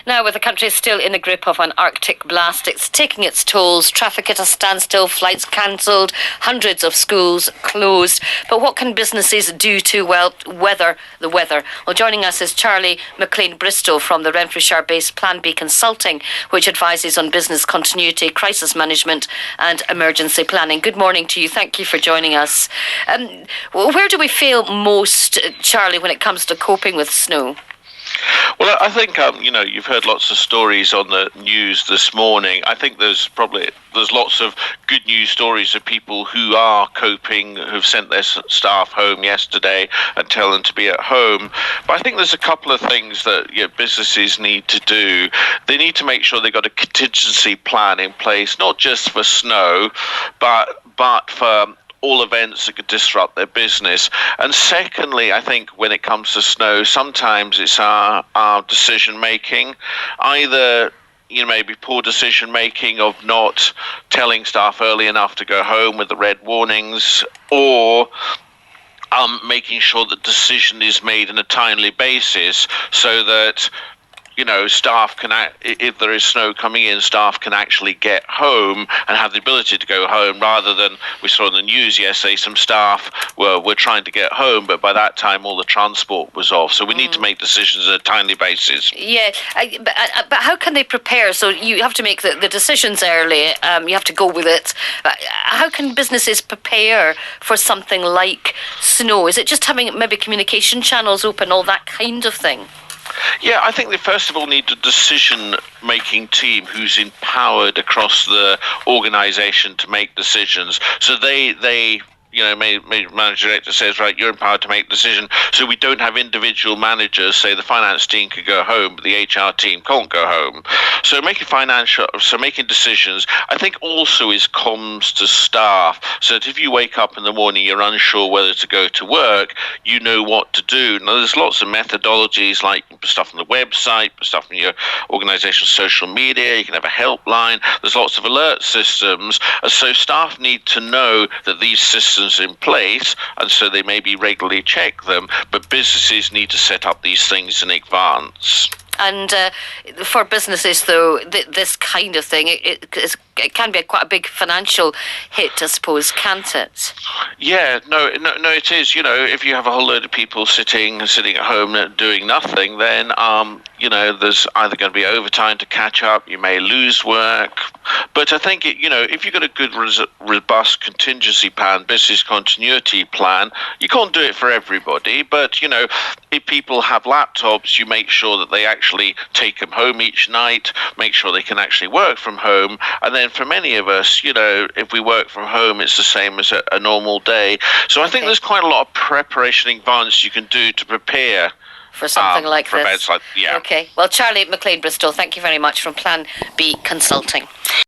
Now, with the country still in the grip of an Arctic blast, it's taking its tolls. Traffic at a standstill, flights cancelled, hundreds of schools closed. But what can businesses do to, weather the weather? Well, joining us is Charlie Maclean-Bristol from the Renfrewshire-based Plan B Consulting, which advises on business continuity, crisis management and emergency planning. Good morning to you. Thank you for joining us. Where do we fail most, Charlie, when it comes to coping with snow? Well, I think, you've heard lots of stories on the news this morning. I think there's lots of good news stories of people who are coping, who've sent their staff home yesterday and tell them to be at home. But I think there's a couple of things that businesses need to do. They need to make sure they've got a contingency plan in place, not just for snow, but for all events that could disrupt their business. And secondly, I think when it comes to snow, sometimes it's our decision making, either maybe poor decision making of not telling staff early enough to go home with the red warnings, or making sure that decision is made on a timely basis so that staff can, if there is snow coming in, staff can actually get home and have the ability to go home, rather than we saw in the news yesterday some staff were trying to get home, but by that time all the transport was off. So we need to make decisions on a timely basis. Yeah, but how can they prepare? So you have to make the decisions early, you have to go with it. But how can businesses prepare for something like snow? Is it just having maybe communication channels open, all that kind of thing? Yeah, I think they first of all need a decision-making team who's empowered across the organisation to make decisions. So they manager director says, right, you're empowered to make a decision. So we don't have individual managers, say the finance team could go home, but the HR team can't go home. So making decisions, I think also is comms to staff. So that if you wake up in the morning, you're unsure whether to go to work, you know what to do. Now, there's lots of methodologies, like stuff on the website, stuff on your organization's social media. You can have a helpline. There's lots of alert systems. And so staff need to know that these systems in place, and so they maybe regularly check them, but businesses need to set up these things in advance. And for businesses, though, this kind of thing, it can be quite a big financial hit, I suppose, can't it? Yeah, no, it is. If you have a whole load of people sitting at home doing nothing, then there's either going to be overtime to catch up. You may lose work. But I think if you've got a good, robust contingency plan, business continuity plan, you can't do it for everybody. But if people have laptops, you make sure that they actually take them home each night, make sure they can actually work from home. And then for many of us, if we work from home, it's the same as a normal day. So I think there's quite a lot of preparation in advance you can do to prepare for something like for this. events like, yeah. Okay. Well, Charlie Maclean-Bristol, thank you very much from Plan B Consulting.